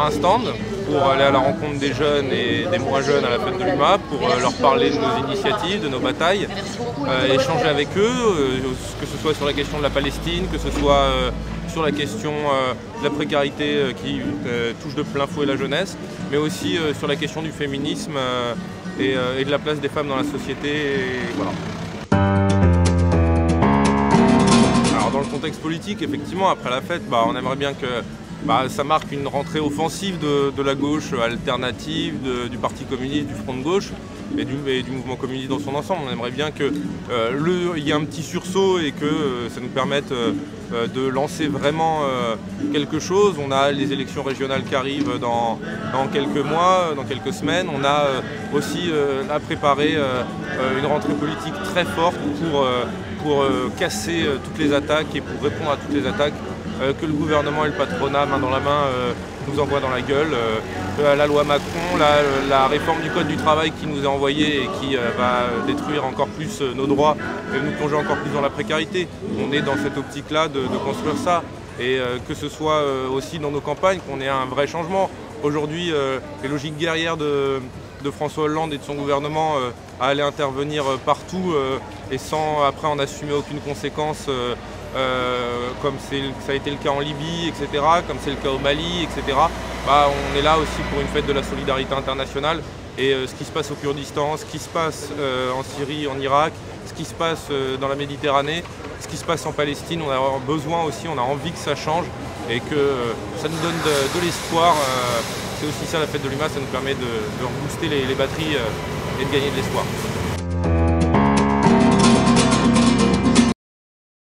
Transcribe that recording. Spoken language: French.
un stand pour aller à la rencontre des jeunes et des moins jeunes à la fête de l'UMA, pour leur parler de nos initiatives, de nos batailles, échanger avec eux, que ce soit sur la question de la Palestine, que ce soit sur la question de la précarité qui touche de plein fouet la jeunesse, mais aussi sur la question du féminisme et de la place des femmes dans la société. Et voilà. Alors dans le contexte politique, effectivement, après la fête, on aimerait bien que ça marque une rentrée offensive de la gauche alternative, du Parti communiste, du Front de gauche et du mouvement communiste dans son ensemble. On aimerait bien qu'il y ait un petit sursaut et que ça nous permette de lancer vraiment quelque chose. On a les élections régionales qui arrivent dans quelques mois, dans quelques semaines. On a aussi à préparer une rentrée politique très forte pour casser toutes les attaques et pour répondre à toutes les attaques que le gouvernement et le patronat, main dans la main, nous envoient dans la gueule. La loi Macron, la réforme du code du travail qui nous est envoyée et qui va détruire encore plus nos droits et nous plonger encore plus dans la précarité. On est dans cette optique-là de construire ça. Et que ce soit aussi dans nos campagnes, qu'on ait un vrai changement. Aujourd'hui, les logiques guerrières de François Hollande et de son gouvernement à aller intervenir partout et sans après en assumer aucune conséquence, comme ça a été le cas en Libye, etc., comme c'est le cas au Mali, etc. On est là aussi pour une fête de la solidarité internationale. Et ce qui se passe au Kurdistan, ce qui se passe en Syrie, en Irak, ce qui se passe dans la Méditerranée, ce qui se passe en Palestine, on a besoin aussi, on a envie que ça change et que ça nous donne de l'espoir. C'est aussi ça la fête de l'UMA, ça nous permet de rebooster les batteries et de gagner de l'espoir.